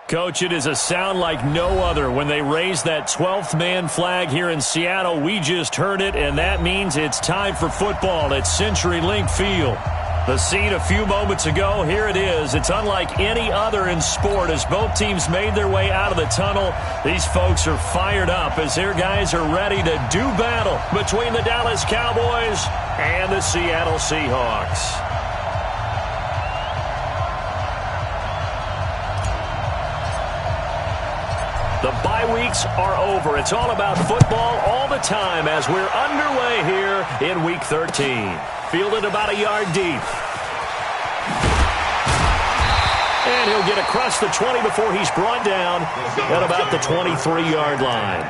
Coach, it is a sound like no other when they raise that 12th man flag here in Seattle. We just heard it, and that means it's time for football at CenturyLink Field. The scene a few moments ago, here it is. It's unlike any other in sport as both teams made their way out of the tunnel. These folks are fired up as their guys are ready to do battle between the Dallas Cowboys and the Seattle Seahawks. The bye weeks are over. It's all about football all the time as we're underway here in Week 13. Fielded about a yard deep. And he'll get across the 20 before he's brought down at about the 23-yard line.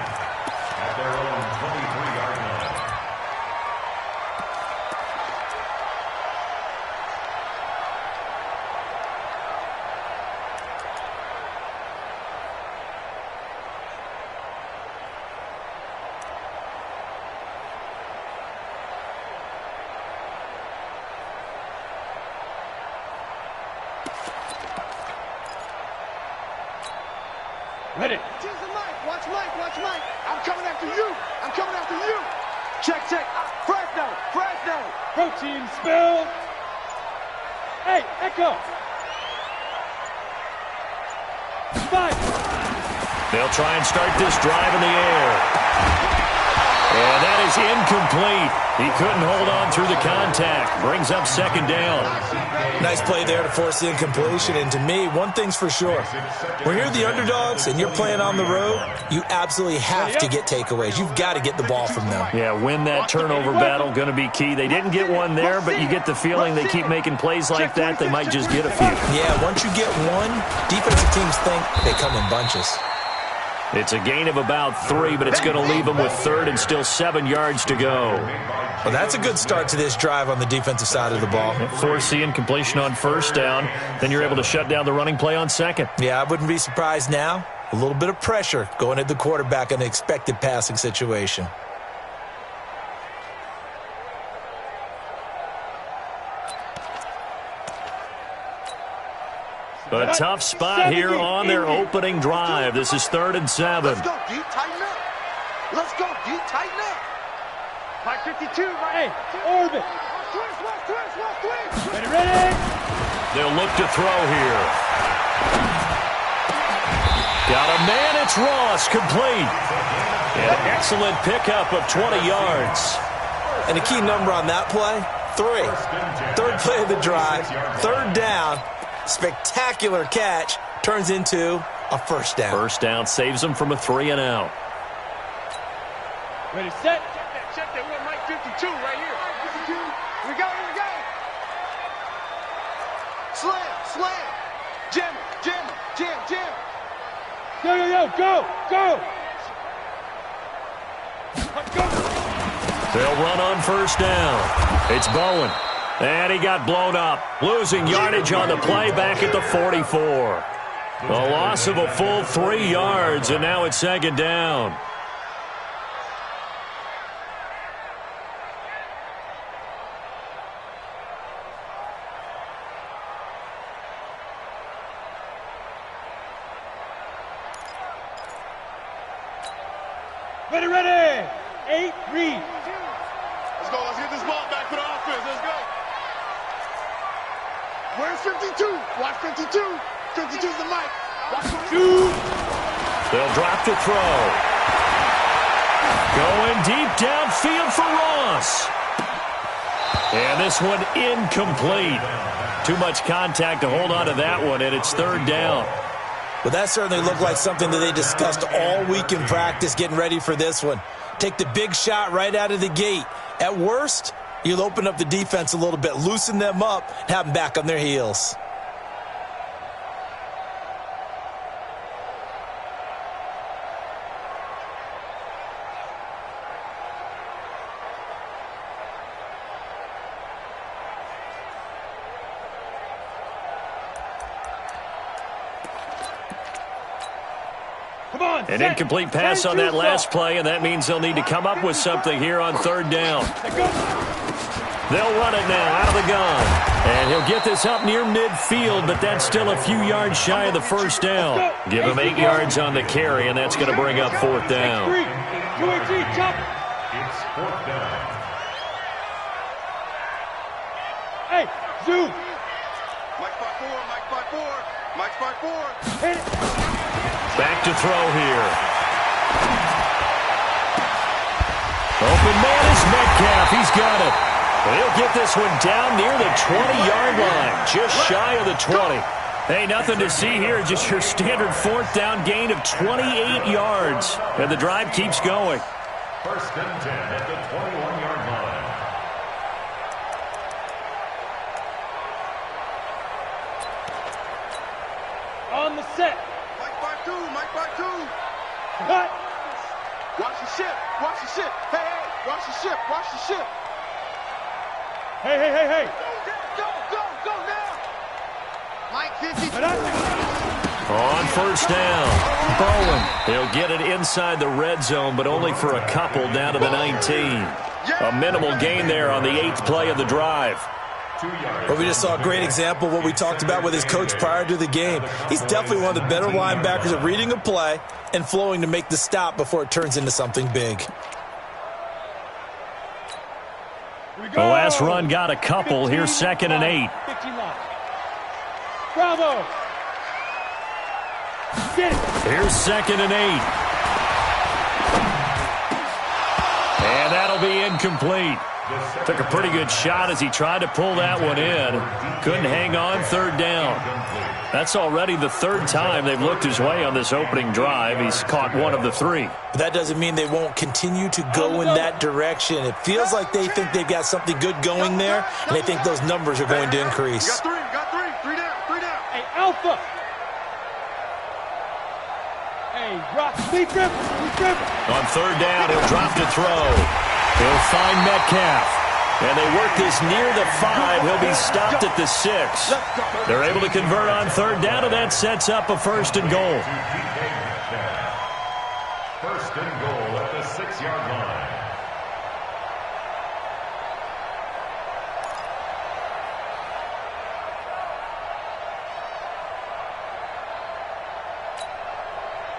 Ready. Watch Mike. I'm coming after you. Check. Fresno. Protein spill. Hey, Echo. Spike. They'll try and start this drive in the air. And that is incomplete. He couldn't hold on through the contact. Brings up second down. Nice play there to force the incompletion. And to me, one thing's for sure. When you're the underdogs and you're playing on the road, you absolutely have to get takeaways. You've got to get the ball from them. Yeah, win that turnover battle, going to be key. They didn't get one there, but you get the feeling they keep making plays like that, they might just get a few. Yeah, once you get one, defensive teams think they come in bunches. It's a gain of about 3, but it's going to leave them with third and still 7 yards to go. Well, that's a good start to this drive on the defensive side of the ball. Force the incompletion on first down. Then you're able to shut down the running play on second. Yeah, I wouldn't be surprised now. A little bit of pressure going at the quarterback in an expected passing situation. A tough spot here on their opening drive. This is 3rd and 7. Let's go, D. Tighten up. Tighten up. Mike 52, right? Hey, orbit. Twist. Ready. They'll look to throw here. Got a man, it's Ross, complete. An excellent pickup of 20 yards. And a key number on that play, 3. Third play of the drive, 3rd down. Spectacular catch turns into a first down. First down saves them from a 3-and-out. Ready, set. Check that. We're Mike 52 right here. 52. We go. Slam. Jam. Go. They'll run on first down. It's Bowen. And he got blown up. Losing yardage on the play back at the 44. A loss of a full 3 yards, and now it's 2nd down. Ready. 8, read. Let's go. Let's get this ball back for the offense. Let's go. Where's 52? Watch 52. 52's the mic. Watch 52. They'll drop to throw. Going deep downfield for Ross. And this one incomplete. Too much contact to hold on to that one, and it's 3rd down. Well, that certainly looked like something that they discussed all week in practice getting ready for this one. Take the big shot right out of the gate. At worst, you'll open up the defense a little bit, loosen them up, and have them back on their heels. An incomplete pass on that last play, and that means they'll need to come up with something here on 3rd down. They'll run it now out of the gun. And he'll get this up near midfield, but that's still a few yards shy of the first down. Give him 8 yards on the carry, and that's going to bring up 4th down. It's 4th down. Hey, zoom. Mike 5-4, Mike 5-4, Mike 5-4. Hit it. Back to throw here. Open man is Metcalf. He's got it. He'll get this one down near the 20-yard line, just shy of the 20. Hey, nothing to see here, just your standard 4th down gain of 28 yards. And the drive keeps going. 1st and 10 at the 21-yard line. On the set. Mike 5-2, Mike 5-2. Cut. Watch the ship, watch the ship. Hey, hey, watch the ship, watch the ship. Hey, hey, hey, hey. Go now. Mike 52. On 1st down, Bowen. He'll get it inside the red zone, but only for a couple down to the 19. A minimal gain there on the 8th play of the drive. 2 yards. But we just saw a great example of what we talked about with his coach prior to the game. He's definitely one of the better linebackers at reading a play and flowing to make the stop before it turns into something big. The last run got a couple. Here's 2nd and 8. 15 line. Bravo. Get it. Here's 2nd and 8. And that'll be incomplete. Took a pretty good shot as he tried to pull that one in. Couldn't hang on. 3rd down. That's already the 3rd time they've looked his way on this opening drive. He's caught 1 of the 3. But that doesn't mean they won't continue to go in that direction. It feels like they think they've got something good going there, and they think those numbers are going to increase. Got 3. 3 down. Hey, Alpha. Hey, drop. Lead dribble. On 3rd down, he'll drop to throw. He'll find Metcalf. And they work this near the 5. He'll be stopped at the 6. They're able to convert on 3rd down, and that sets up a 1st and goal. 1st and goal at the 6-yard line.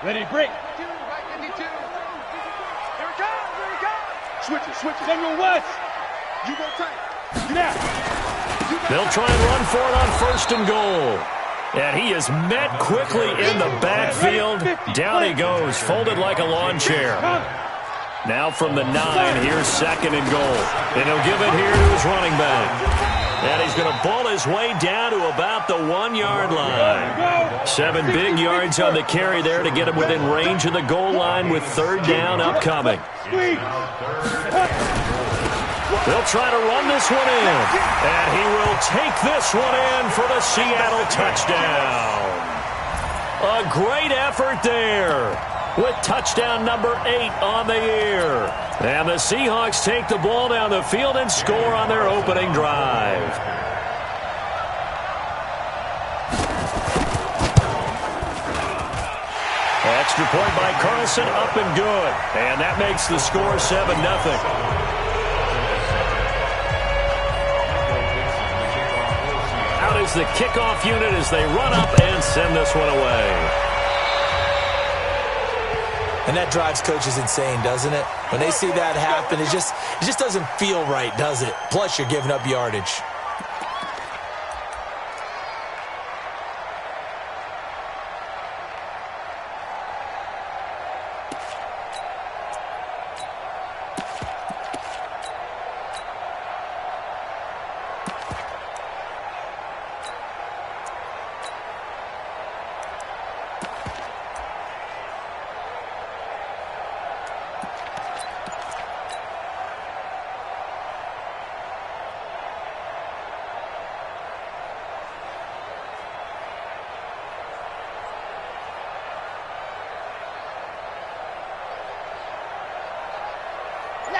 Ready to break. Right 52. Here it comes. Switch it. General West. You go tight. Get out. They'll try and run for it on 1st and goal. And he is met quickly in the backfield. Down he goes, folded like a lawn chair. Now from the 9, here's 2nd and goal. And he'll give it here to his running back. And he's going to ball his way down to about the 1-yard line. 7 big yards on the carry there to get him within range of the goal line with 3rd down upcoming. They'll try to run this one in. And he will take this one in for the Seattle touchdown. A great effort there with touchdown number 8 on the year. And the Seahawks take the ball down the field and score on their opening drive. Extra point by Carlson, up and good. And that makes the score 7-0. Out is the kickoff unit as they run up and send this one away. And that drives coaches insane, doesn't it? When they see that happen, it just doesn't feel right, does it? Plus, you're giving up yardage.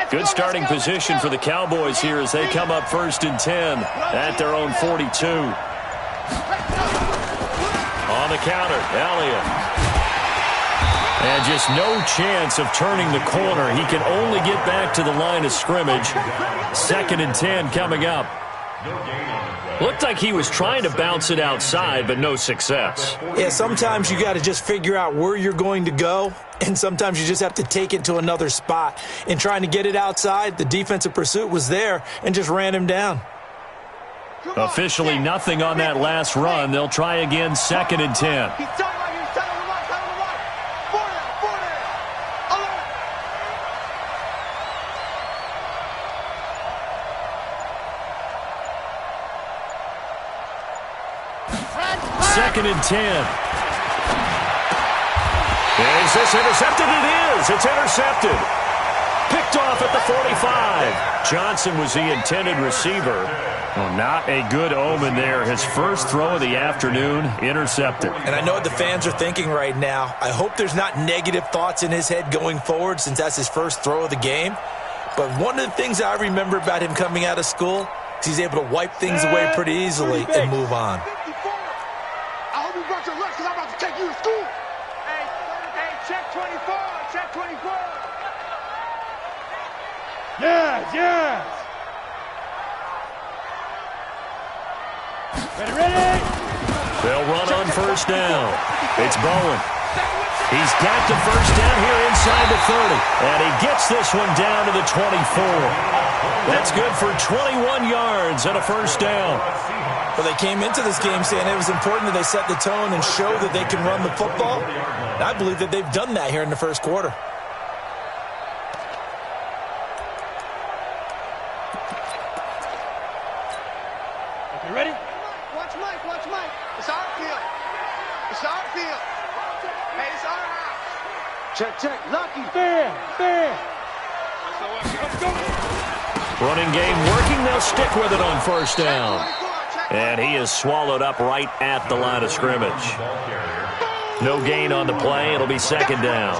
Good starting position for the Cowboys here as they come up 1st and 10 at their own 42. On the counter, Elliott. And just no chance of turning the corner. He can only get back to the line of scrimmage. 2nd and 10 coming up. Looked like he was trying to bounce it outside, but no success. Yeah, sometimes you got to just figure out where you're going to go, and sometimes you just have to take it to another spot. In trying to get it outside, the defensive pursuit was there and just ran him down. Officially nothing on that last run. They'll try again, 2nd and 10. Second and 10. Is this intercepted? It is. It's intercepted. Picked off at the 45. Johnson was the intended receiver. Well, not a good omen there. His first throw of the afternoon, intercepted. And I know what the fans are thinking right now. I hope there's not negative thoughts in his head going forward since that's his first throw of the game. But one of the things I remember about him coming out of school is he's able to wipe things away pretty easily and move on. I hope you brought your lunch because I'm about to take you to school. Hey, check 24, check 24. Yes. Ready? They'll run on first down. It's Bowen. He's got the first down here inside the 30. And he gets this one down to the 24. That's good for 21 yards and a first down. Well, they came into this game saying it was important that they set the tone and show that they can run the football. And I believe that they've done that here in the first quarter. Okay, ready? Watch Mike. It's our field. Hey, it's our house. Check. Lucky. Fair. Let's go. Running game working. They'll stick with it on first down. And he is swallowed up right at the line of scrimmage. No gain on the play. It'll be second down.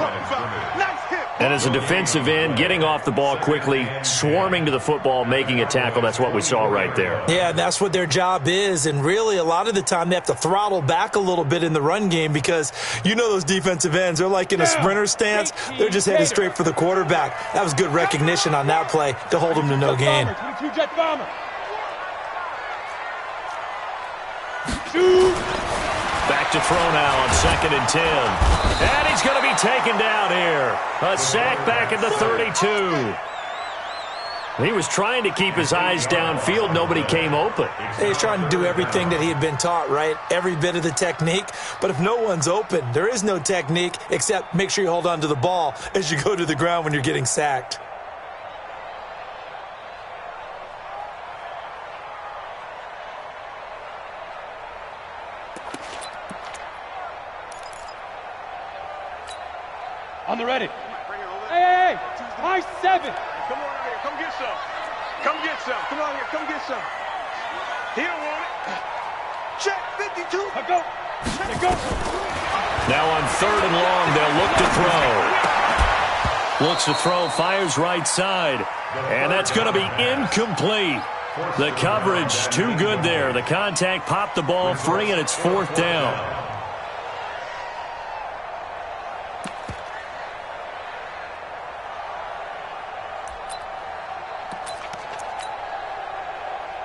And as a defensive end, getting off the ball quickly, swarming to the football, making a tackle, that's what we saw right there. Yeah, that's what their job is. And really, a lot of the time, they have to throttle back a little bit in the run game because you know those defensive ends, they're like in a sprinter stance. They're just headed straight for the quarterback. That was good recognition on that play to hold him to no gain. Back to throw now on 2nd and 10. And he's going to be taken down here. A sack back at the 32. He was trying to keep his eyes downfield. Nobody came open. He's trying to do everything that he had been taught, right? Every bit of the technique. But if no one's open, there is no technique except make sure you hold on to the ball as you go to the ground when you're getting sacked. On the ready. Hey. High 7. Come on here. Come get some. Come on here. Come get some. He don't want it. Check 52. Let go. Now on 3rd and long, they'll look to throw. Looks to throw, fires right side. And that's going to be incomplete. The coverage too good there. The contact popped the ball free, and it's 4th down.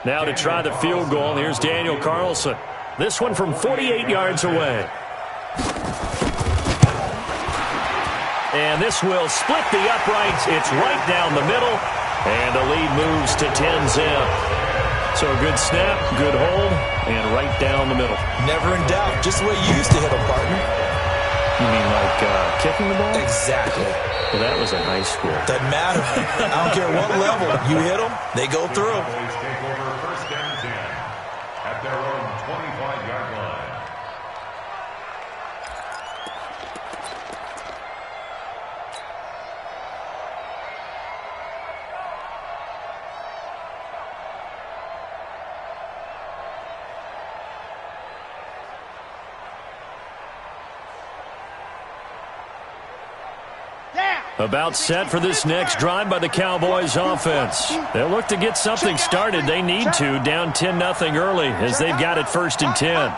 Now to try the field goal, here's Daniel Carlson. This one from 48 yards away. And this will split the uprights. It's right down the middle. And the lead moves to 10-zip. So a good snap, good hold, and right down the middle. Never in doubt. Just the way you used to hit them, partner. You mean like kicking the ball? Exactly. Well, that was in high school. Doesn't matter. I don't care what level. You hit them, they go through. Take over 1st and 10 at their own 25-yard line. About set for this next drive by the Cowboys offense. They'll look to get something started. They need to, down 10-0 early as they've got it 1st and 10.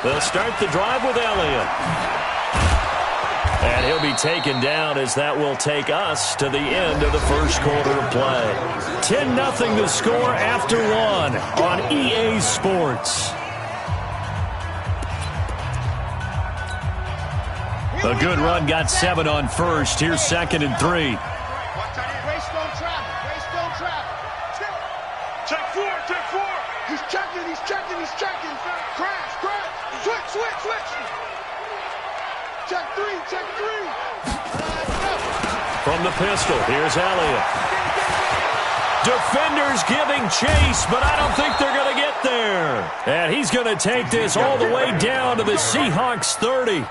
They'll start the drive with Elliott. And he'll be taken down, as that will take us to the end of the first quarter of play. 10-0 the score after one on EA Sports. A good run got 7 on first. Here's 2nd and 3. Race don't travel. Race don't travel. Check 4, check 4. He's checking, he's checking, he's checking. Crash, crash. Switch, switch, switch. Check 3, check 3. From the pistol, here's Elliott. Defenders giving chase, but I don't think they're going to get there. And he's going to take this all the way down to the Seahawks 30.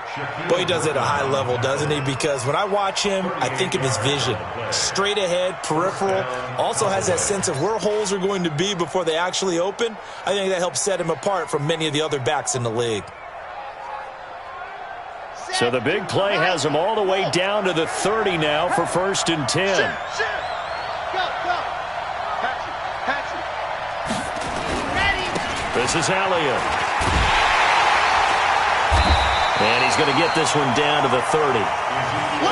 Boy, he does it at a high level, doesn't he? Because when I watch him, I think of his vision. Straight ahead, peripheral. Also has that sense of where holes are going to be before they actually open. I think that helps set him apart from many of the other backs in the league. So the big play has him all the way down to the 30 now for 1st and 10. This is Elliott. And he's going to get this one down to the 30.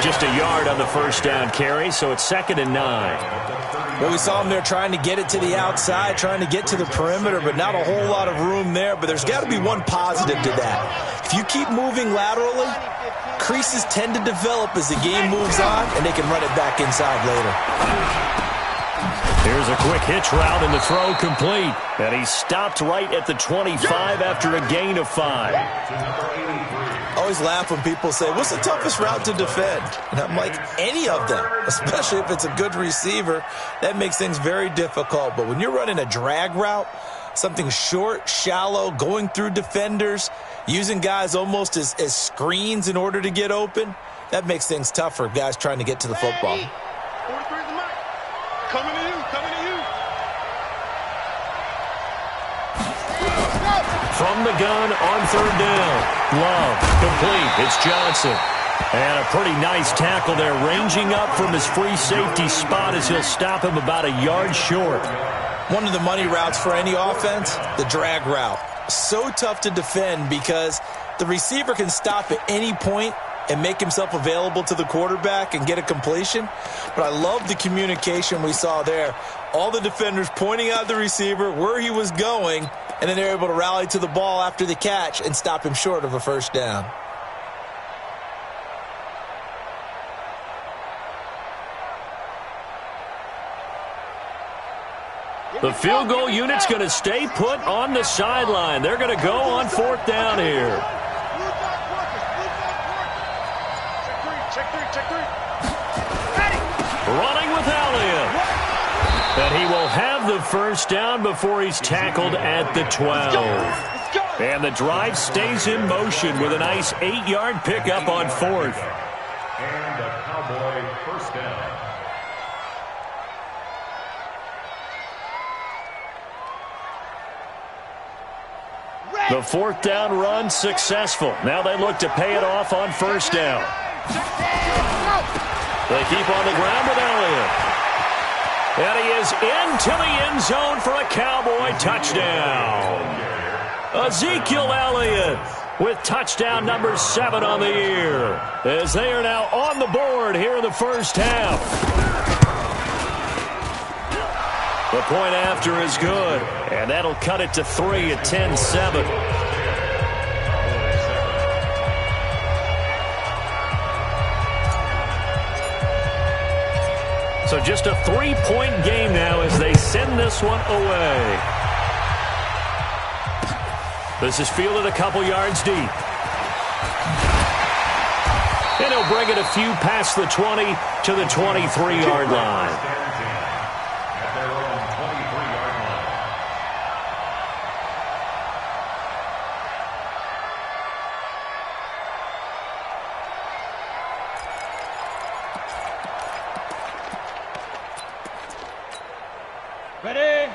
Just a yard on the first down carry, so it's 2nd and 9. Well, we saw him there trying to get it to the outside, trying to get to the perimeter, but not a whole lot of room there. But there's got to be one positive to that. If you keep moving laterally, creases tend to develop as the game moves on, and they can run it back inside later. Here's a quick hitch route, and the throw complete. And he stopped right at the 25 after a gain of 5. I always laugh when people say, what's the toughest route to defend? And I'm like, any of them, especially if it's a good receiver. That makes things very difficult. But when you're running a drag route, something short, shallow, going through defenders, using guys almost as screens in order to get open, that makes things tough for guys trying to get to the football. 43 is the mic. Coming to you, coming to you. From the gun on 3rd down. Love, complete. It's Johnson. And a pretty nice tackle there, ranging up from his free safety spot as he'll stop him about a yard short. One of the money routes for any offense, the drag route. So tough to defend because the receiver can stop at any point and make himself available to the quarterback and get a completion. But I love the communication we saw there. All the defenders pointing out the receiver, where he was going, and then they're able to rally to the ball after the catch and stop him short of a first down. The field goal unit's going to stay put on the sideline. They're going to go on 4th down here. Check 3. Running with Elliott. And he will have the first down before he's tackled at the 12. And the drive stays in motion with a nice 8-yard pickup on 4th. And a Cowboy first down. The 4th down run successful. Now they look to pay it off on 1st down. They keep on the ground with Elliott. And he is into the end zone for a Cowboy touchdown. Ezekiel Elliott with touchdown number 7 on the year, as they are now on the board here in the first half. The point after is good, and that'll cut it to 3 at 10-7. So just a 3-point game now as they send this one away. This is fielded a couple yards deep. And he'll bring it a few past the 20 to the 23-yard line.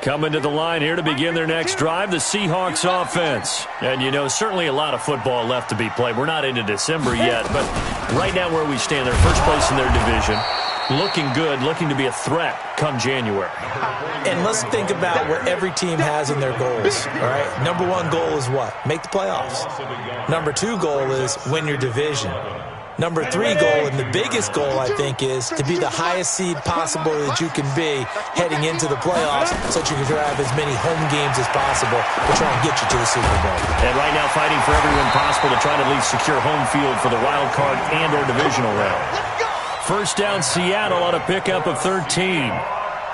Coming to the line here to begin their next drive, the Seahawks offense. And, you know, certainly a lot of football left to be played. We're not into December yet, but right now where we stand, they're first place in their division. Looking good, looking to be a threat come January. And let's think about what every team has in their goals, all right? Number 1 goal is what? Make the playoffs. Number 2 goal is win your division. Number 3 goal, and the biggest goal, I think, is to be the highest seed possible that you can be heading into the playoffs so that you can have as many home games as possible to try and get you to the Super Bowl. And right now fighting for every win possible to try to at least secure home field for the wild card and or divisional round. First down, Seattle on a pickup of 13.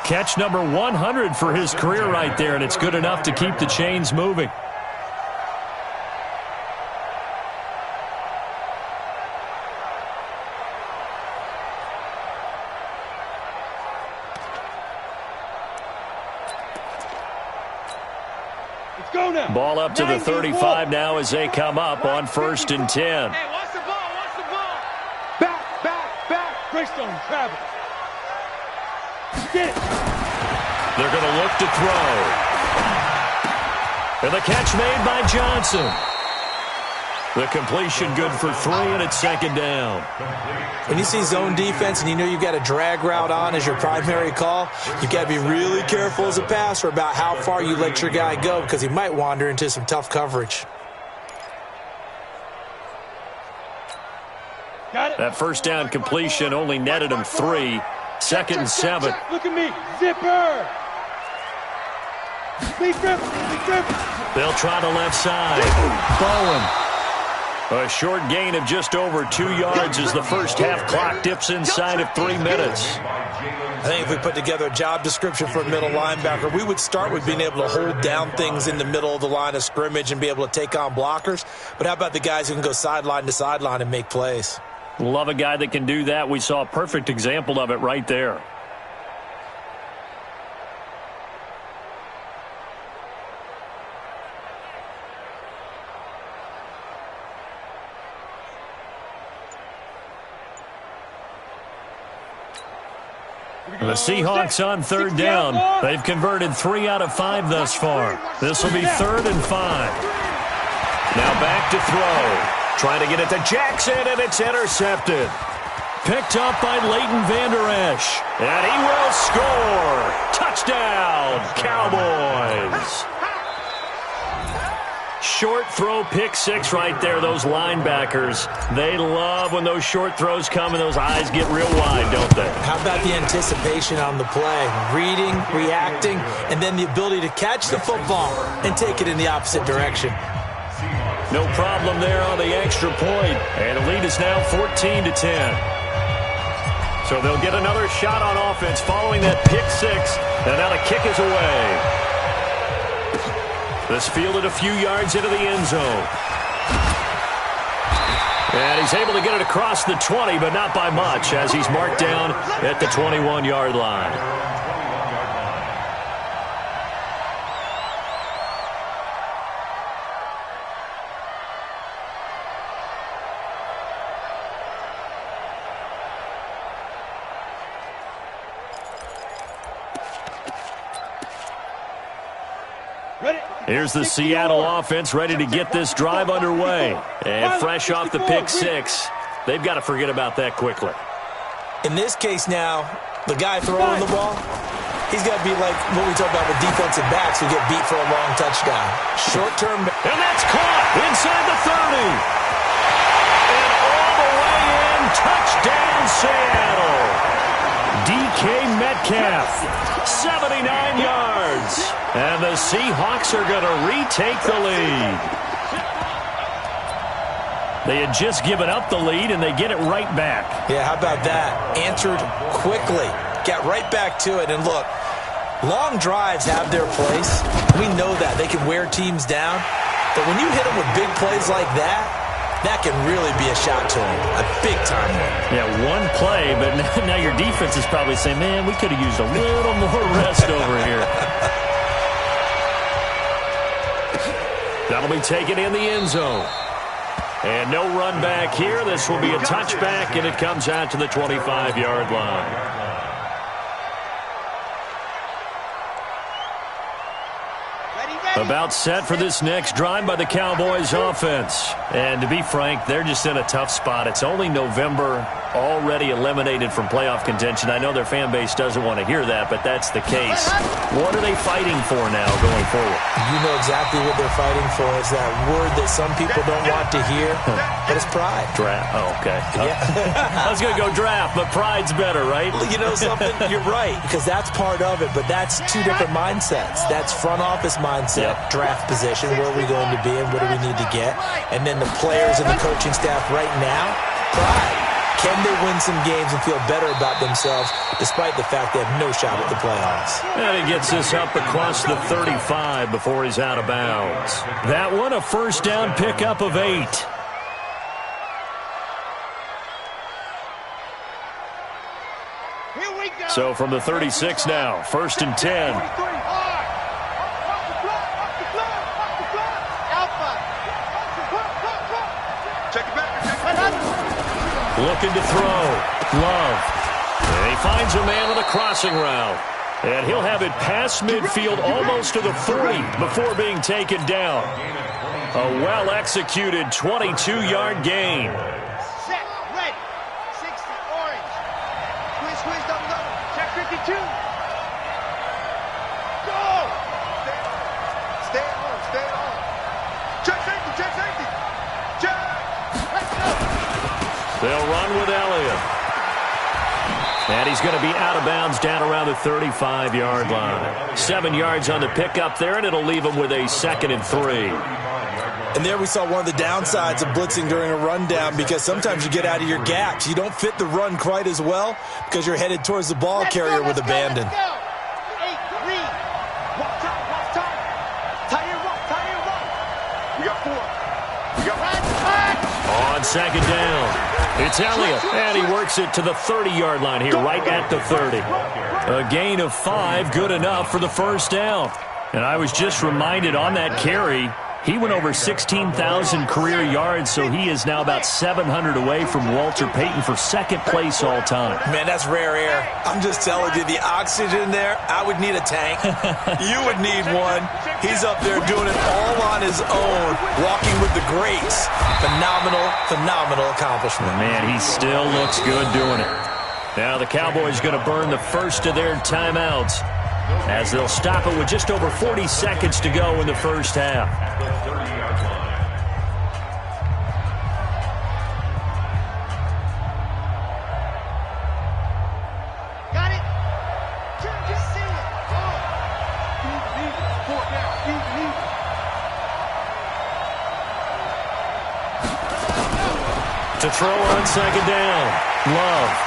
Catch number 100 for his career right there, and it's good enough to keep the chains moving. Ball up to the 35 now as they come up on 1st and 10. Hey, watch the ball, watch the ball. Back. Greystone, travel. Get it. They're going to look to throw. And the catch made by Johnson. The completion good for 3, and it's 2nd down. When you see zone defense and you know you've got a drag route on as your primary call, you've got to be really careful as a passer about how far you let your guy go because he might wander into some tough coverage. Got it. That first down completion only netted him 3. 2nd and 7. Look at me. Zipper. Big grip. They'll try the left side. Bowen. A short gain of just over 2 yards as the first half clock dips inside of 3 minutes. I think if we put together a job description for a middle linebacker, we would start with being able to hold down things in the middle of the line of scrimmage and be able to take on blockers. But how about the guys who can go sideline to sideline and make plays? Love a guy that can do that. We saw a perfect example of it right there. The Seahawks on 3rd down. They've converted 3 out of 5 thus far. This will be 3rd and 5. Now back to throw. Trying to get it to Jackson, and it's intercepted. Picked up by Leighton Vander Esch. And he will score. Touchdown, Cowboys. Short throw, pick 6 right there. Those linebackers, they love when those short throws come and those eyes get real wide, don't they? How about the anticipation on the play? Reading, reacting, and then the ability to catch the football and take it in the opposite direction. No problem there on the extra point. And the lead is now 14-10. So they'll get another shot on offense following that pick 6. And now the kick is away. This fielded a few yards into the end zone. And he's able to get it across the 20, but not by much, as he's marked down at the 21-yard line. Here's the Seattle offense ready to get this drive underway. And fresh off the pick 6, they've got to forget about that quickly. In this case now, the guy throwing the ball, he's got to be like what we talk about with defensive backs who get beat for a long touchdown. Short-term. And that's caught inside the 30. And all the way in, touchdown Seattle. DK Metcalf, 79 yards. And the Seahawks are going to retake the lead. They had just given up the lead, and they get it right back. Yeah, how about that? Answered quickly. Got right back to it. And look, long drives have their place. We know that. They can wear teams down. But when you hit them with big plays like that, that can really be a shot to them. A big-time one. Yeah, one play, but now your defense is probably saying, man, we could have used a little more rest over here. That'll be taken in the end zone. And no run back here. This will be a touchback, and it comes out to the 25-yard line. About set for this next drive by the Cowboys offense. And to be frank, they're just in a tough spot. It's only November. already eliminated from playoff contention. I know their fan base doesn't want to hear that, but that's the case. What are they fighting for now going forward? You know exactly what they're fighting for. Is that word that some people don't want to hear, but it's pride. Draft. Oh, okay. Yeah. I was going to go draft, but pride's better, right? You know something? You're right, because that's part of it, but that's two different mindsets. That's front office mindset, draft position, where are we going to be and what do we need to get? And then the players and the coaching staff right now, pride. Can they win some games and feel better about themselves despite the fact they have no shot at the playoffs? And he gets this up across the 35 before he's out of bounds. That one, a first down pickup of 8. So from the 36 now, first and 10. Looking to throw. Love. And he finds a man on the crossing route. And he'll have it past midfield almost to the 40 before being taken down. A well-executed 22-yard gain. Set, ready. 60, orange. Squeeze, double, double. Check 52. Go! Stay on. Check safety. Check. Let's go. They'll run with Elliott. And he's going to be out of bounds down around the 35-yard line. 7 yards on the pickup there, and it'll leave him with a 2nd and 3. And there we saw one of the downsides of blitzing during a rundown, because sometimes you get out of your gaps. You don't fit the run quite as well because you're headed towards the ball carrier with abandon. Let's go. 8, read. Walk time. Tie your run. We got 4. We got 5. On second down, it's Elliott, and he works it to the 30-yard line here, right at the 30. A gain of 5, good enough for the first down. And I was just reminded on that carry, he went over 16,000 career yards, so he is now about 700 away from Walter Payton for second place all time. Man, that's rare air. I'm just telling you, the oxygen there, I would need a tank. You would need one. He's up there doing it all on his own, walking with the greats. Phenomenal accomplishment. Man, he still looks good doing it. Now the Cowboys going to burn the first of their timeouts as they'll stop it with just over 40 seconds to go in the first half. Got it? Just see it. Easy. 4 down. Easy. To throw on second down, Love.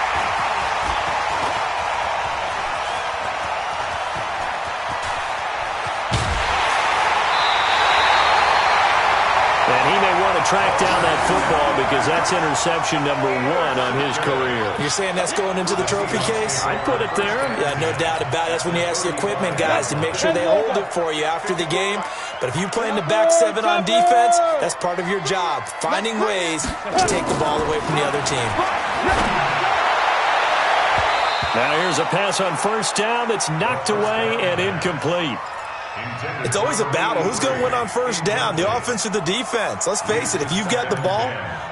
Track down that football because that's interception number 1 on his career. You're saying that's going into the trophy case? I'd put it there. Yeah, no doubt about it. That's when you ask the equipment guys to make sure they hold it for you after the game. But if you play in the back 7 on defense, that's part of your job, finding ways to take the ball away from the other team. Now here's a pass on first down that's knocked away and incomplete. It's always a battle. Who's going to win on first down, the offense or the defense? Let's face it, if you've got the ball,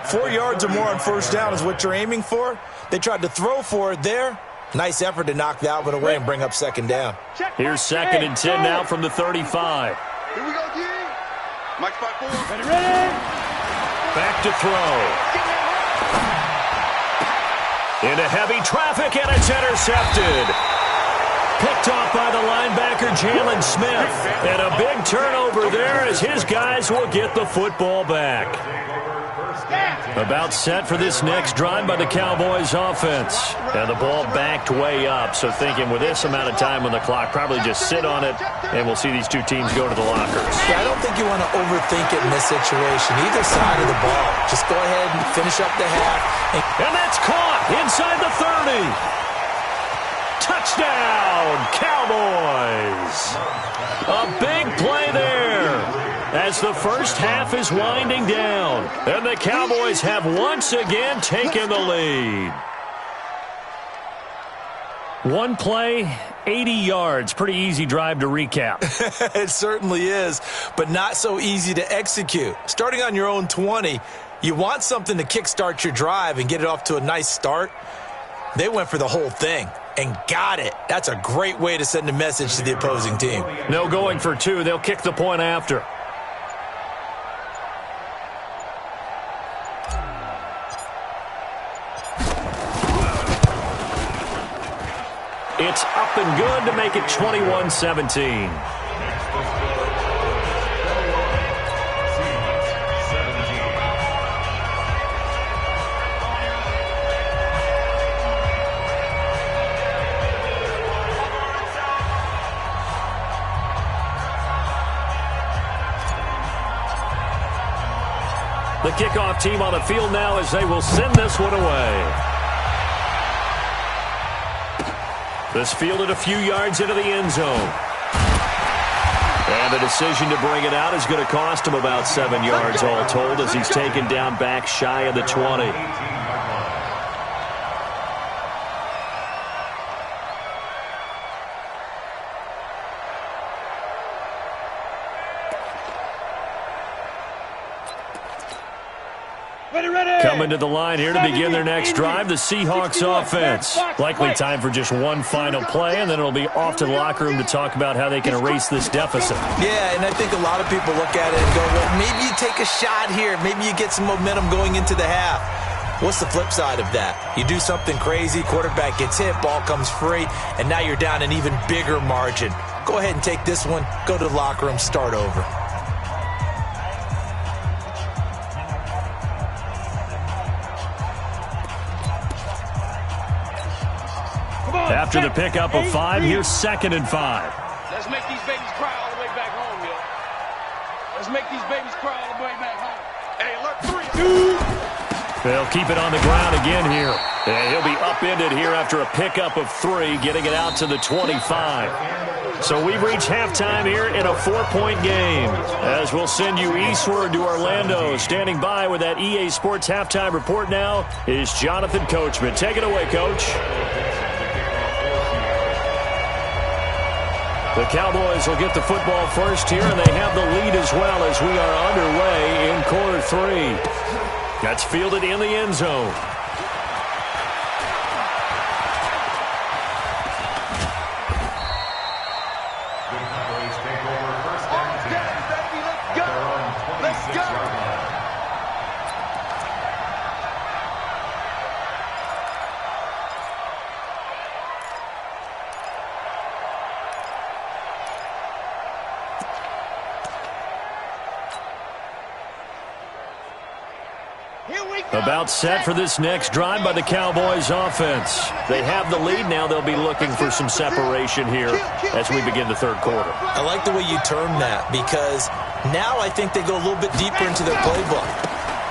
4 yards or more on first down is what you're aiming for. They tried to throw for it there. Nice effort to knock that one away and bring up second down. Here's 2nd and 10 now from the 35. Here we go, D. Mike 5-4. Ready. Back to throw. Into heavy traffic, and it's intercepted. Picked off by the linebacker, Jalen Smith. And a big turnover there as his guys will get the football back. About set for this next drive by the Cowboys offense. And the ball backed way up. So thinking with this amount of time on the clock, probably just sit on it, and we'll see these two teams go to the lockers. Yeah, I don't think you want to overthink it in this situation. Either side of the ball. Just go ahead and finish up the half. And that's caught inside the 30. Touchdown, Cowboys! A big play there as the first half is winding down. And the Cowboys have once again taken the lead. One play, 80 yards. Pretty easy drive to recap. It certainly is, but not so easy to execute. Starting on your own 20, You want something to kickstart your drive and get it off to a nice start. They went for the whole thing and got it. That's a great way to send a message to the opposing team. No going for two. They'll kick the point after. It's up and good to make it 21-17. The kickoff team on the field now as they will send this one away. This fielded a few yards into the end zone. And the decision to bring it out is going to cost him about 7 yards all told as he's taken down back shy of the 20. Coming to the line here to begin their next drive, the Seahawks offense. Likely time for just one final play, and then it'll be off to the locker room to talk about how they can erase this deficit. Yeah, and I think a lot of people look at it and go, well, maybe you take a shot here. Maybe you get some momentum going into the half. What's the flip side of that? You do something crazy, quarterback gets hit, ball comes free, and now you're down an even bigger margin. Go ahead and take this one, go to the locker room, start over. After the pickup of 5, here's 2nd and 5. Let's make these babies cry all the way back home, yo. Let's make these babies cry all the way back home. Hey, look, 3. They'll keep it on the ground again here. And he'll be upended here after a pickup of 3, getting it out to the 25. So we've reached halftime here in a 4-point game. As we'll send you eastward to Orlando. Standing by with that EA Sports halftime report now is Jonathan Coachman. Take it away, Coach. The Cowboys will get the football first here, and they have the lead as well as we are underway in quarter 3. That's fielded in the end zone. The Cowboys take over first and 10. Baby, let's go. Let's go. About set for this next drive by the Cowboys offense. They have the lead now. They'll be looking for some separation here as we begin the third quarter. I like the way you term that because now I think they go a little bit deeper into their playbook.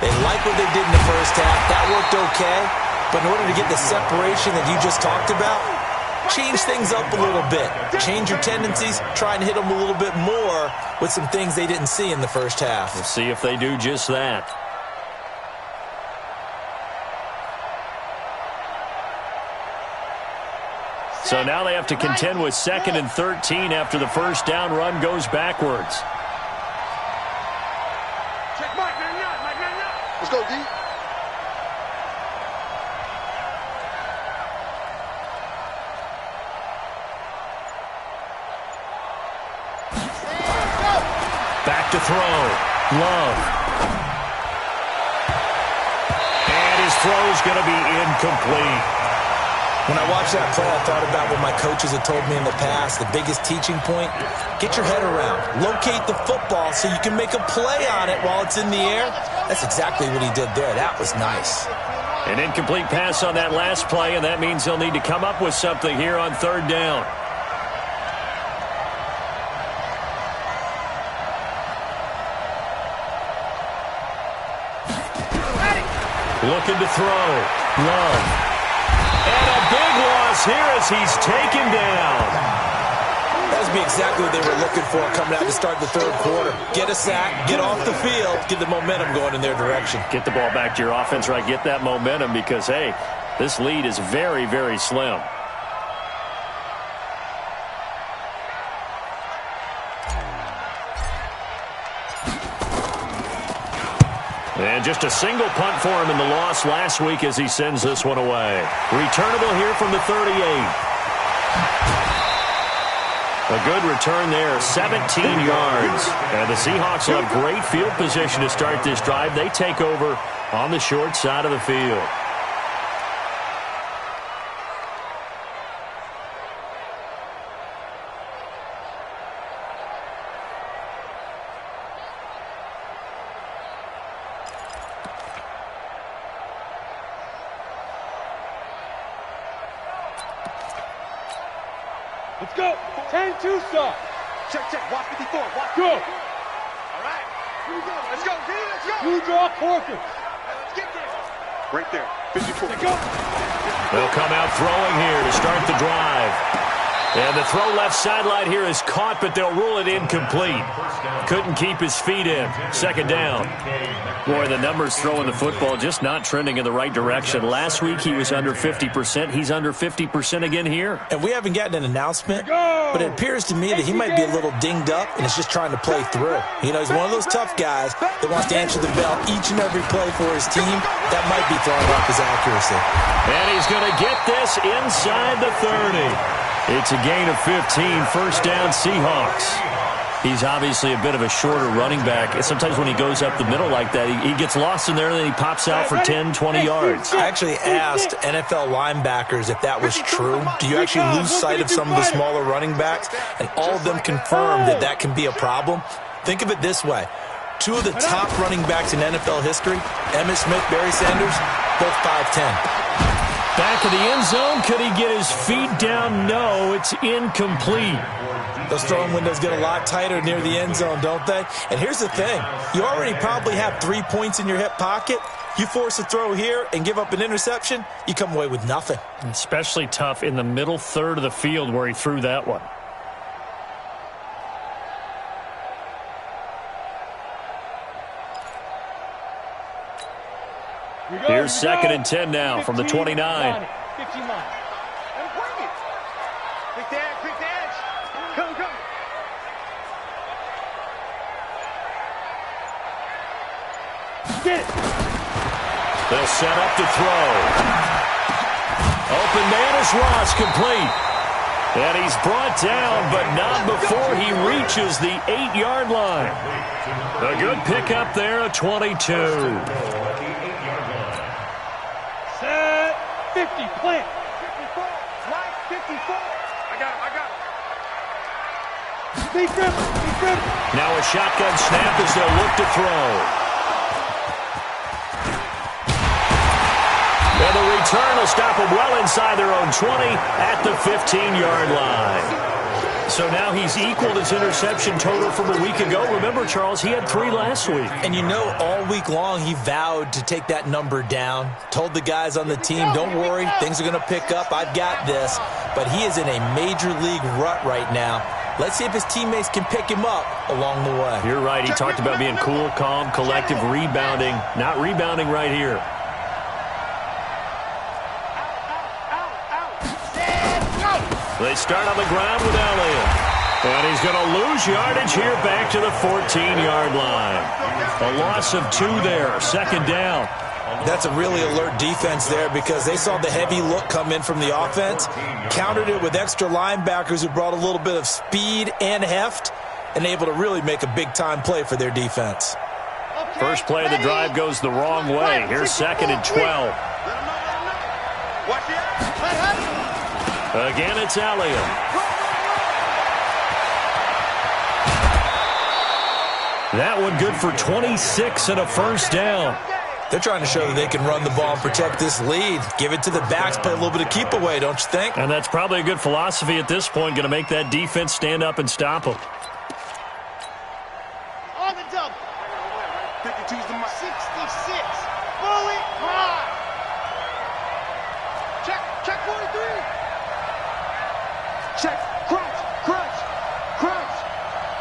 They like what they did in the first half. That worked okay. But in order to get the separation that you just talked about, change things up a little bit. Change your tendencies. Try and hit them a little bit more with some things they didn't see in the first half. We'll see if they do just that. So now they have to contend with 2nd and 13 after the first down run goes backwards. Check Mike 99, Mike 99. Let's go, D. Back to throw. Love. And his throw's going to be incomplete. When I watched that play, I thought about what my coaches had told me in the past. The biggest teaching point, get your head around. Locate the football so you can make a play on it while it's in the air. That's exactly what he did there. That was nice. An incomplete pass on that last play, and that means they'll need to come up with something here on 3rd down. Looking to throw. Love. And a big loss here as he's taken down. That would be exactly what they were looking for coming out to start the third quarter. Get a sack, get off the field, get the momentum going in their direction. Get the ball back to your offense, right? Get that momentum because, hey, this lead is very, very slim. And just a single punt for him in the loss last week as he sends this one away. Returnable here from the 38. A good return there, 17 yards. And the Seahawks will have great field position to start this drive. They take over on the short side of the field. Let's go. 10-2 stop. Check, check. Watch 54. Watch. Go. All right. Here we go. Let's go, D. Let's go. Blue draw Corkins. Let's get there. Right there. 54. Let's go. They'll come out throwing here to start the drive. And the throw left sideline here is caught, but they'll rule it incomplete. Couldn't keep his feet in. Second down. Boy, the numbers throwing the football just not trending in the right direction. Last week he was under 50%. He's under 50% again here. And we haven't gotten an announcement, but it appears to me that he might be a little dinged up and is just trying to play through. You know, he's one of those tough guys that wants to answer the bell each and every play for his team. That might be throwing off his accuracy. And he's going to get this inside the 30. It's a gain of 15, first down Seahawks. He's obviously a bit of a shorter running back. Sometimes when he goes up the middle like that, he gets lost in there and then he pops out for 10, 20 yards. I actually asked NFL linebackers if that was true. Do you actually lose sight of some of the smaller running backs? And all of them confirmed that that can be a problem. Think of it this way. Two of the top running backs in NFL history, Emmitt Smith, Barry Sanders, both 5'10". Back of the end zone. Could he get his feet down? No, it's incomplete. Those throwing windows get a lot tighter near the end zone, don't they? And here's the thing. You already probably have 3 points in your hip pocket. You force a throw here and give up an interception, you come away with nothing. Especially tough in the middle third of the field where he threw that one. Here's second and 10 now from the 29. 15 line. And bring it. Quick to edge, quick to edge. Come, come. Get it. They'll set up to throw. Open man is Ross, complete. And he's brought down, but not before he reaches the 8-yard line. A good pickup there, a 22. 50, plant. 54, line 54. I got him. Be good. Now a shotgun snap as they'll look to throw. And the return will stop them well inside their own 20 at the 15-yard line. So now he's equaled his interception total from a week ago. Remember, Charles, he had 3 last week. And you know, all week long he vowed to take that number down. Told the guys on the team, don't worry, things are going to pick up. I've got this. But he is in a major league rut right now. Let's see if his teammates can pick him up along the way. You're right. He talked about being cool, calm, collective, rebounding. Not rebounding right here. They start on the ground with Elliott. And he's going to lose yardage here back to the 14-yard line. A loss of 2 there, second down. That's a really alert defense there because they saw the heavy look come in from the offense, countered it with extra linebackers who brought a little bit of speed and heft, and able to really make a big-time play for their defense. First play of the drive goes the wrong way. Here's second and 12. Again, it's Elliott. That one good for 26 and a first down. They're trying to show that they can run the ball and protect this lead. Give it to the backs, play a little bit of keep away, don't you think? And that's probably a good philosophy at this point, going to make that defense stand up and stop them. On the double. 52's the 66. Bullet high. Check 43. Check. Crunch.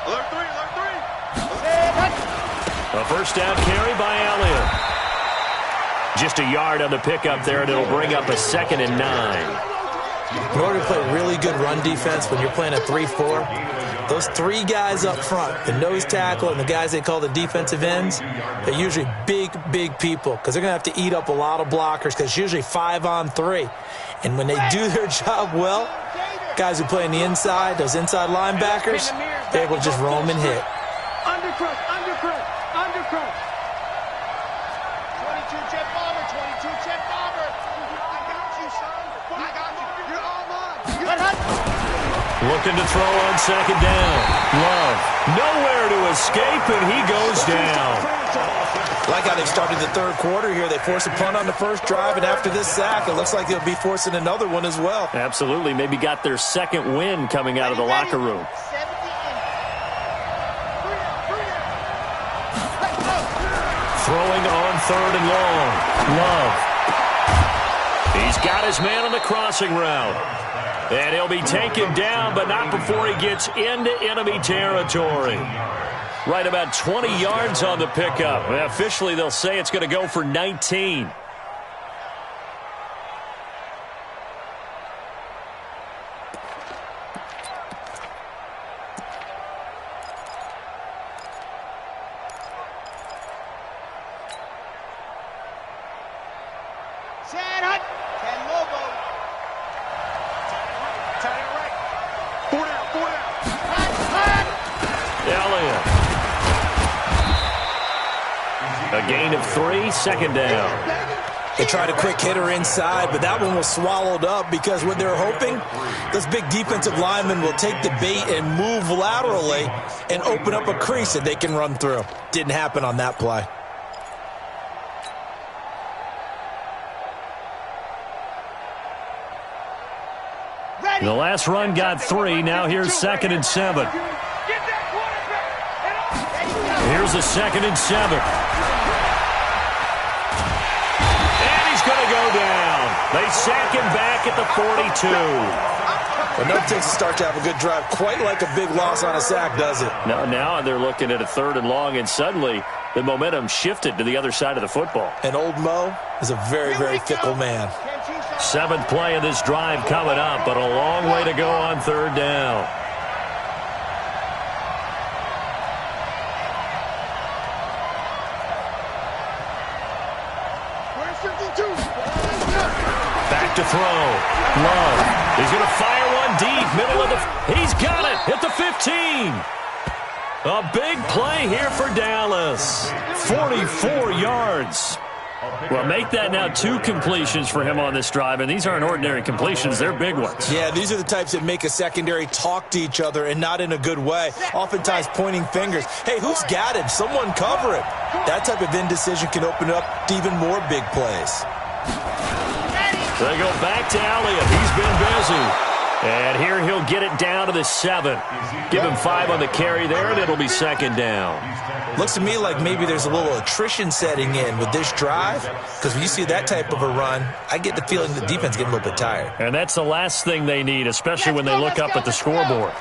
Alert 3. A first down carry by Elliott. Just a yard on the pickup there, and it'll bring up a second and 9. In order to play really good run defense when you're playing a 3-4, Those three guys up front, the nose tackle and the guys they call the defensive ends, they're usually big, big people because they're going to have to eat up a lot of blockers because it's usually 5-on-3. And when they do their job well, guys who play on the inside, those inside linebackers, they're able to just roam and hit. Undercrush, undercrush, undercrush. 22 jet bomber, 22 jet bomber. I got you, son. I got you. You're all mine. Looking to throw on second down. Love. Nowhere to escape, and he goes down. Like how they started the third quarter here. They forced a punt on the first drive, and after this sack, it looks like they'll be forcing another one as well. Absolutely. Maybe got their second win coming out of the locker room. Throwing on third and long. Love. He's got his man on the crossing route. And he'll be taken down, but not before he gets into enemy territory. Right about 20 yards on the pickup. And officially, they'll say it's going to go for 19. Second down. They tried a quick hitter inside, but that one was swallowed up because what they're hoping, those big defensive linemen will take the bait and move laterally and open up a crease that they can run through. Didn't happen on that play. The last run got 3. Now here's 2nd and 7. Here's a 2nd and 7. Go down. They sack him back at the 42. But no takes to start to have a good drive. Quite like a big loss on a sack, does it? No, now they're looking at a 3rd and long, and suddenly the momentum shifted to the other side of the football. And old Mo is a very, very fickle man. 7th play of this drive coming up, but a long way to go on 3rd down. Back to throw. Love. He's going to fire one deep. Middle of the... He's got it at the 15. A big play here for Dallas. 44 yards. Well, make that now 2 completions for him on this drive, and these aren't ordinary completions. They're big ones. Yeah, these are the types that make a secondary talk to each other and not in a good way. Oftentimes pointing fingers. Hey, who's got him? Someone cover him. That type of indecision can open up to even more big plays. They go back to Elliott. He's been busy. And here he'll get it down to the 7. Give him 5 on the carry there, and it'll be 2nd down. Looks to me like maybe there's a little attrition setting in with this drive, because when you see that type of a run, I get the feeling the defense getting a little bit tired. And that's the last thing they need, especially when they look up at the scoreboard.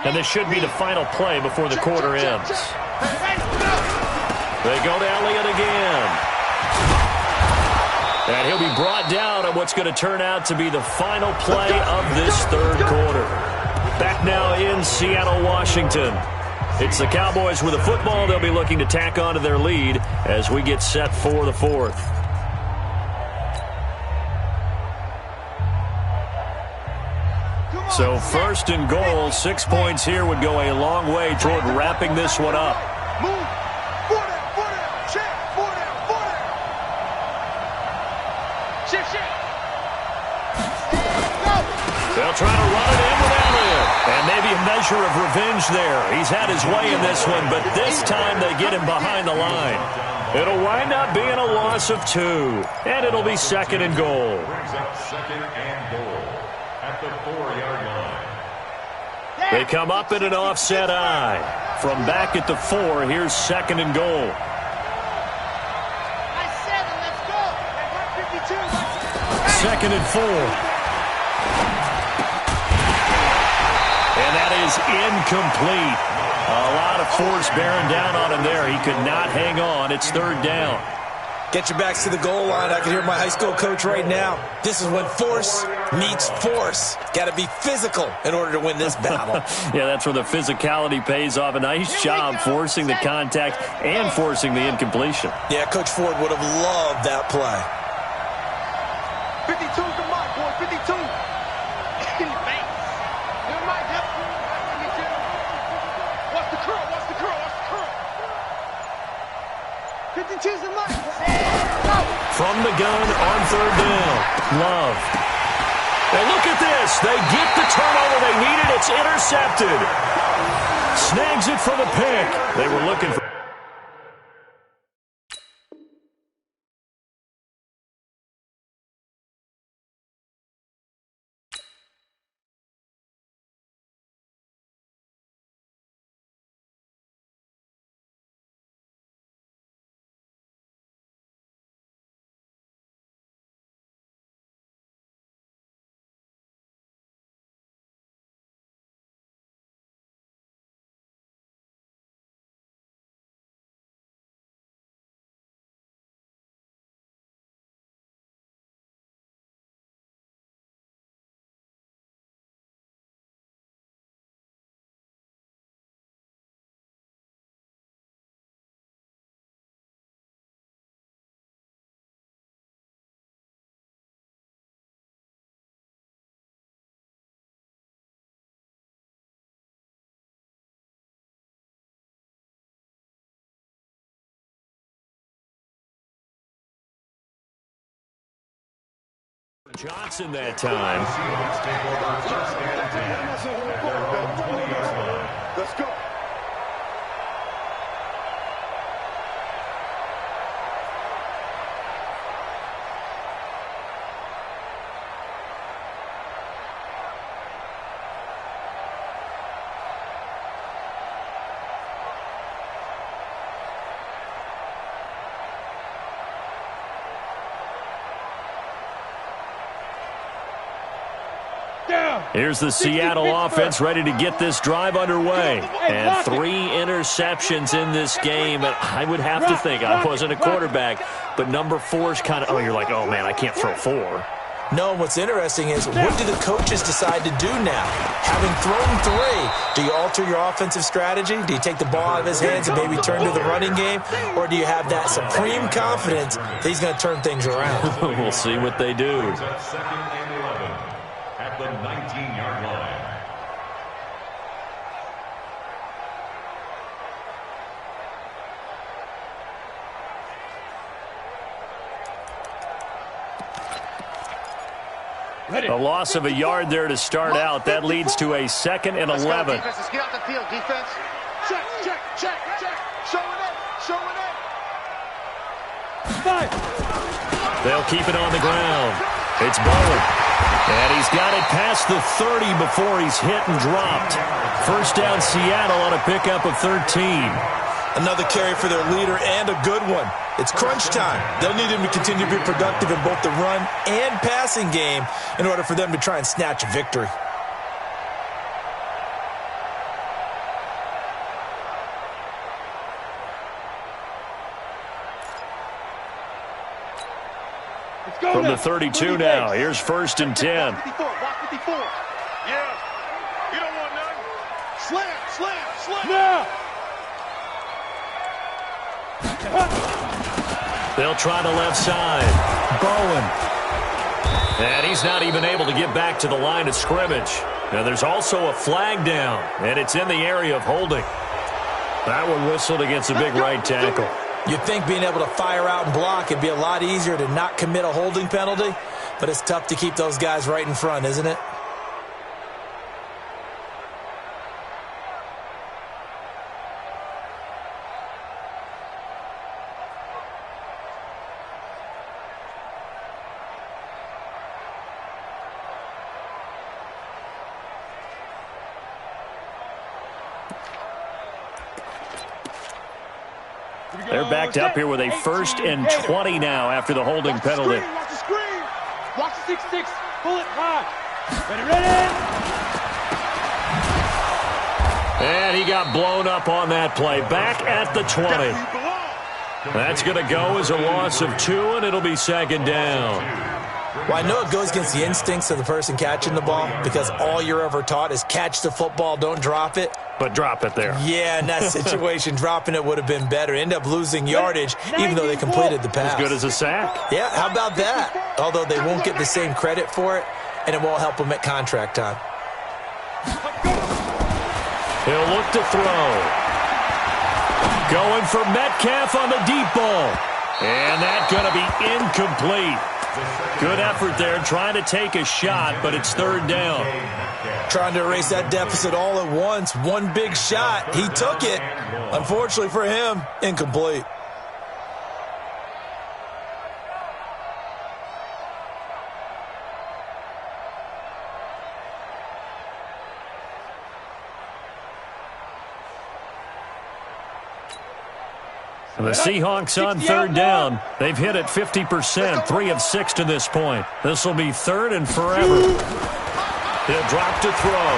And this should be the final play before the quarter ends. They go to Elliott again. And he'll be brought down on what's going to turn out to be the final play of this 3rd quarter. Back now in Seattle, Washington. It's the Cowboys with the football. They'll be looking to tack on to their lead as we get set for the 4th. So 1st and goal, 6 points here would go a long way toward wrapping this one up. They'll try to run it in with Elliott. And maybe a measure of revenge there. He's had his way in this one, but this time they get him behind the line. It'll wind up being a loss of 2. And it'll be 2nd and goal. Brings up 2nd and goal at the 4-yard line. They come up in an offset eye. From back at the 4, here's 2nd and goal. 2nd and 4. And that is incomplete. A lot of force bearing down on him there. He could not hang on. It's 3rd down. Get your backs to the goal line. I can hear my high school coach right now. This is when force meets force. Got to be physical in order to win this battle. Yeah, that's where the physicality pays off. A nice job forcing the contact and forcing the incompletion. Yeah, Coach Ford would have loved that play. 52's the mark, boy. 52. What's the curl? What's the curl? What's the curl? 52's the mark. From the gun on third down. Love. And look at this. They get the turnover they needed. It's intercepted. Snags it for the pick. They were looking for... Johnson that time. Let's go. Here's the Seattle offense ready to get this drive underway. And 3 interceptions in this game. And I would have to think, I wasn't a quarterback, but number 4 is kind of, oh, you're like, oh, man, I can't throw 4. No, what's interesting is what do the coaches decide to do now? Having thrown 3, do you alter your offensive strategy? Do you take the ball out of his hands and maybe turn to the running game? Or do you have that supreme confidence that he's going to turn things around? We'll see what they do. Second and 11 at the 19-yard line. A loss of a yard there to start out. That leads to a 2nd and 11. Defense, let's get out the field, defense. Check, check, check, check. Showing it, showing it. 5. They'll keep it on the ground. It's Bowen. And he's got it past the 30 before he's hit and dropped. First down Seattle on a pickup of 13. Another carry for their leader and a good one. It's crunch time. They'll need him to continue to be productive in both the run and passing game in order for them to try and snatch a victory. From the 32 now, here's 1st and 10. 54, block 54. Yeah, you don't want none. Slam, slam, slam. Now. They'll try the left side. Bowen. And he's not even able to get back to the line of scrimmage. Now there's also a flag down, and it's in the area of holding. That one whistled against a big right tackle. You'd think being able to fire out and block it'd be a lot easier to not commit a holding penalty, but it's tough to keep those guys right in front, isn't it? They're backed up here with a 1st and 20 now after the holding penalty. Watch the screen. Watch the 6-6. Pull it high. Ready. And he got blown up on that play. Back at the 20. That's going to go as a loss of 2, and it'll be second down. Well, I know it goes against the instincts of the person catching the ball because all you're ever taught is catch the football, don't drop it. But drop it there. Yeah, in that situation, dropping it would have been better. End up losing yardage, even though they completed the pass. As good as a sack. Yeah, how about that? Although they won't get the same credit for it, and it won't help them at contract time. He'll look to throw. Going for Metcalf on the deep ball. And that's going to be incomplete. Good effort there, trying to take a shot, but it's third down. Trying to erase that deficit all at once. One big shot. He took it. Unfortunately for him, incomplete. The Seahawks on third down. They've hit it 50%, 3 of 6 to this point. This will be third and forever. He'll drop to throw.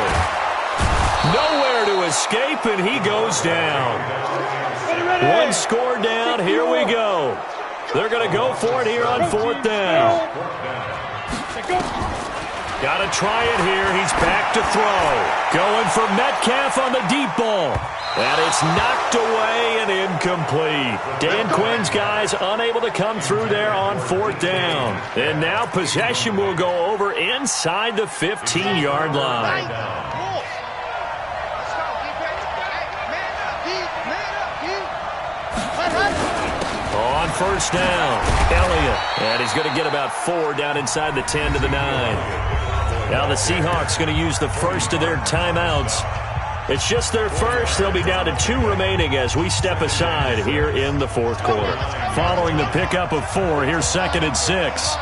Nowhere to escape, and he goes down. One score down. Here we go. They're going to go for it here on fourth down. Got to try it here. He's back to throw. Going for Metcalf on the deep ball. And it's knocked away and incomplete. Dan Quinn's guys unable to come through there on fourth down. And now possession will go over inside the 15-yard line. On first down, Elliott. And he's going to get about 4 down inside the 10 to the 9. Now the Seahawks going to use the first of their timeouts. It's just their first. They'll be down to 2 remaining as we step aside here in the fourth quarter. Following the pickup of 4, here's second and 6.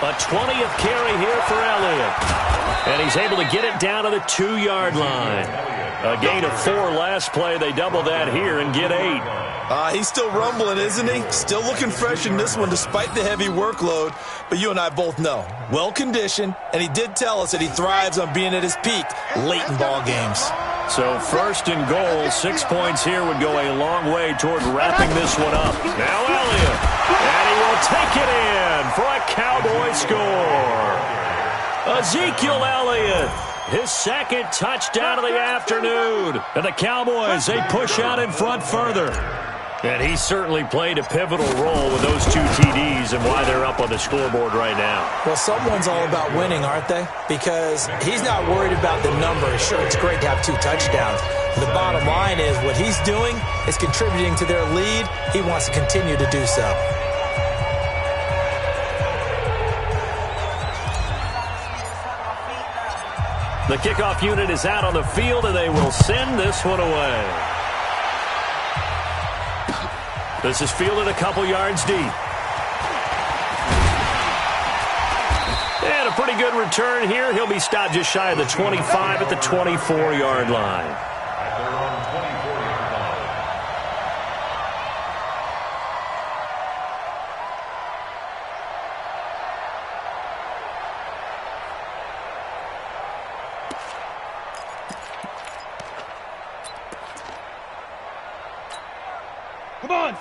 A 20th carry here for Elliott. And he's able to get it down to the 2-yard line. A gain of 4 last play. They double that here and get 8. He's still rumbling, isn't he? Still looking fresh in this one despite the heavy workload. But you and I both know, well-conditioned, and he did tell us that he thrives on being at his peak late in ball games. So first and goal, 6 points here would go a long way toward wrapping this one up. Now Elliott, and he will take it in for a Cowboy score. Ezekiel Elliott, his second touchdown of the afternoon. And the Cowboys, they push out in front further. And he certainly played a pivotal role with those 2 TDs and why they're up on the scoreboard right now. Well, someone's all about winning, aren't they? Because he's not worried about the numbers. Sure, it's great to have 2 touchdowns. The bottom line is what he's doing is contributing to their lead. He wants to continue to do so. The kickoff unit is out on the field, and they will send this one away. This is fielded a couple yards deep. And a pretty good return here. He'll be stopped just shy of the 25 at the 24-yard line.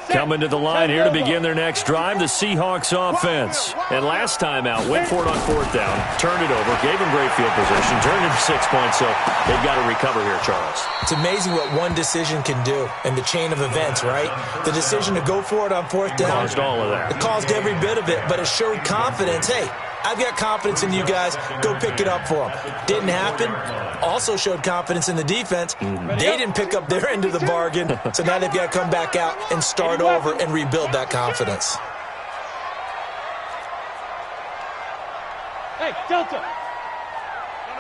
Coming to the line here to begin their next drive, the Seahawks offense. And last time out, went for it on fourth down, turned it over, gave them great field position, turned it to 6 points, so they've got to recover here, Charles. It's amazing what one decision can do in the chain of events, right? The decision to go for it on fourth down. Caused all of that. It caused every bit of it, but it showed confidence. Hey, I've got confidence in you guys. Go pick it up for them. Didn't happen. Also showed confidence in the defense. They didn't pick up their end of the bargain, so now they've got to come back out and start over and rebuild that confidence. Hey, Delta.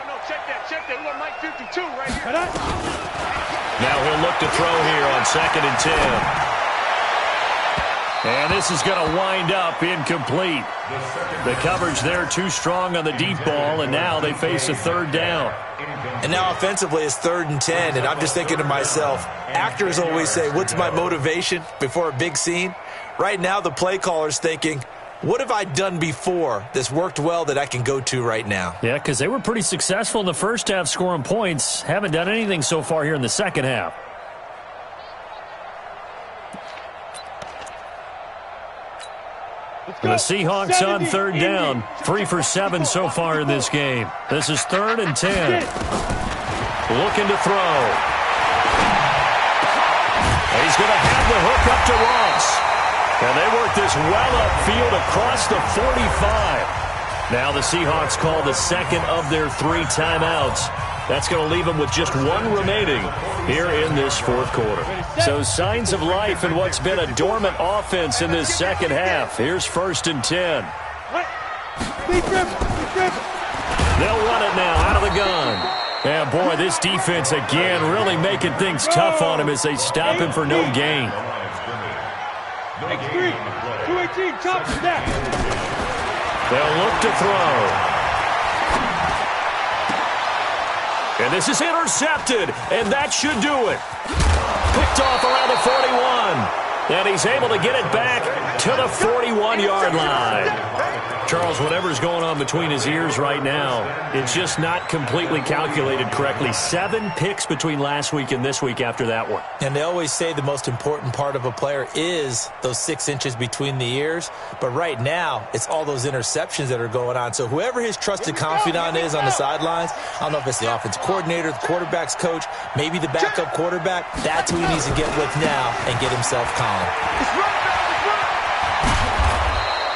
No, check that. We got Mike 52 right here. Now he'll look to throw here on second and 10. And this is going to wind up incomplete. The coverage there too strong on the deep ball, and now they face a third down. And now offensively it's 3rd and 10, and I'm just thinking to myself, actors always say, what's my motivation before a big scene? Right now the play caller's thinking, what have I done before that's worked well that I can go to right now? Yeah, because they were pretty successful in the first half scoring points. Haven't done anything so far here in the second half. And the Seahawks on 3rd down. 3 for 7 so far in this game. This is 3rd and 10. Looking to throw. He's going to have the hook up to Ross. And they work this well upfield across the 45. Now the Seahawks call the second of their 3 timeouts. That's going to leave them with just 1 remaining here in this 4th quarter. So signs of life in what's been a dormant offense in this second half. Here's 1st and 10. They'll run it now out of the gun. And boy, this defense again really making things tough on him as they stop him for no gain. X3, 218, top snap. They'll look to throw. And this is intercepted, and that should do it. Picked off around the 41. And he's able to get it back to the 41-yard line. Charles, whatever's going on between his ears right now, it's just not completely calculated correctly. 7 picks between last week and this week after that one. And they always say the most important part of a player is those 6 inches between the ears. But right now, it's all those interceptions that are going on. So whoever his trusted confidant is on the sidelines, I don't know if it's the offensive coordinator, the quarterback's coach, maybe the backup quarterback, that's who he needs to get with now and get himself calm.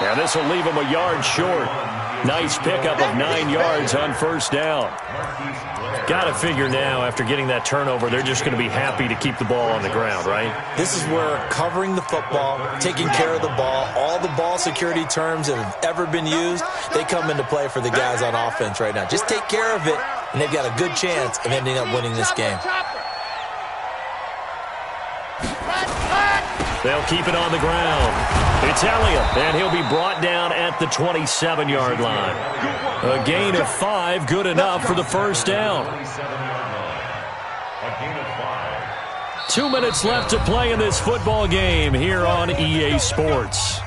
And this will leave him a yard short. Nice pickup of 9 yards on 1st down. Got to figure now, after getting that turnover, they're just going to be happy to keep the ball on the ground, right? This is where covering the football, taking care of the ball, all the ball security terms that have ever been used, they come into play for the guys on offense right now. Just take care of it, and they've got a good chance of ending up winning this game. They'll keep it on the ground. It's Elliott, and he'll be brought down at the 27-yard line. A gain of 5, good enough for the 1st down. 2 minutes left to play in this football game here on EA Sports.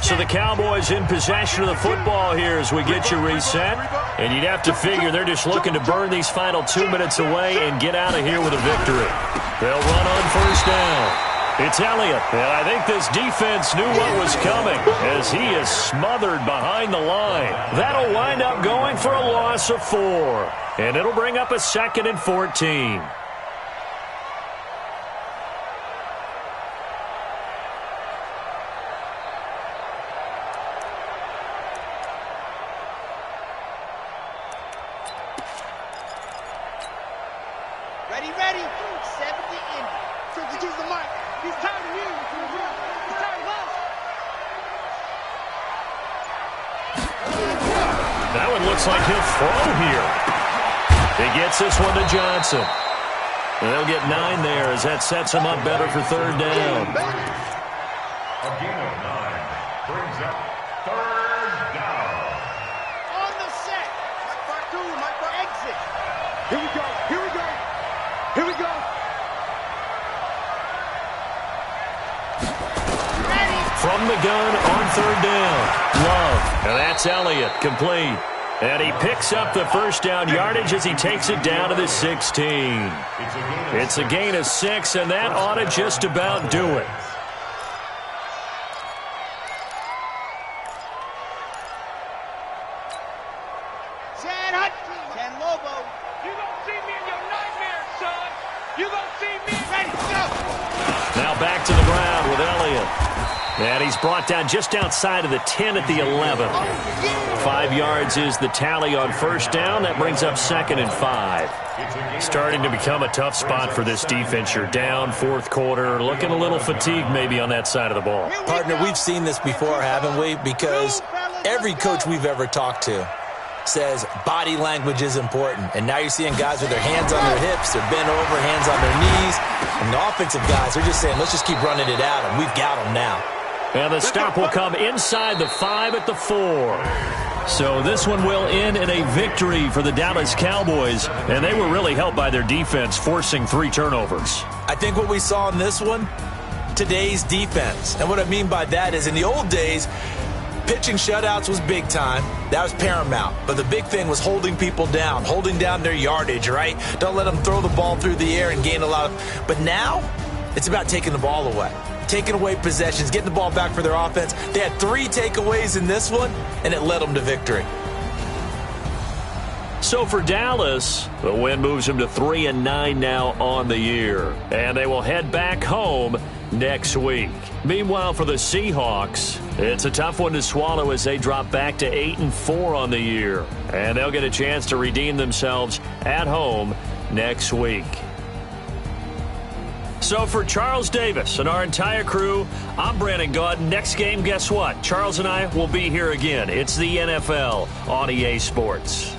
So the Cowboys in possession of the football here as we get you reset. And you'd have to figure they're just looking to burn these final 2 minutes away and get out of here with a victory. They'll run on 1st down. It's Elliott. And I think this defense knew what was coming as he is smothered behind the line. That'll wind up going for a loss of 4. And it'll bring up a 2nd and 14. Ready. 70 in. So to use the mic. He's tired of you. He's tired of us. That one looks like he'll throw here. He gets this one to Johnson. And they'll get 9 there as that sets him up better for 3rd down. A gain of 9 brings up 3rd down. On the set. Mike Bar exit. Here we go. Here we go. Ready. From the gun on 3rd down. Love. And that's Elliott. Complete. And he picks up the 1st down yardage as he takes it down to the 16. It's a gain of 6, and that ought to just about do it. Now back to the ground with Elliott. And he's brought down just outside of the 10 at the 11. 5 yards is the tally on first down. That brings up 2nd and 5. Starting to become a tough spot for this defense. You're down fourth quarter, looking a little fatigued maybe on that side of the ball. Partner, we've seen this before, haven't we? Because every coach we've ever talked to says body language is important. And now you're seeing guys with their hands on their hips, they're bent over, hands on their knees. And the offensive guys are just saying, let's just keep running it at them. We've got them now. And the stop will come inside the 5 at the 4. So this one will end in a victory for the Dallas Cowboys. And they were really helped by their defense, forcing 3 turnovers. I think what we saw in this one, today's defense. And what I mean by that is in the old days, pitching shutouts was big time. That was paramount. But the big thing was holding people down, holding down their yardage, right? Don't let them throw the ball through the air and gain a lot of... But now, it's about taking the ball away. Taking away possessions, getting the ball back for their offense. They had 3 takeaways in this one, and it led them to victory. So for Dallas, the win moves them to 3-9 now on the year. And they will head back home next week. Meanwhile, for the Seahawks, it's a tough one to swallow as they drop back to 8-4 on the year. And they'll get a chance to redeem themselves at home next week. So for Charles Davis and our entire crew, I'm Brandon Gaudin. Next game, guess what? Charles and I will be here again. It's the NFL on EA Sports.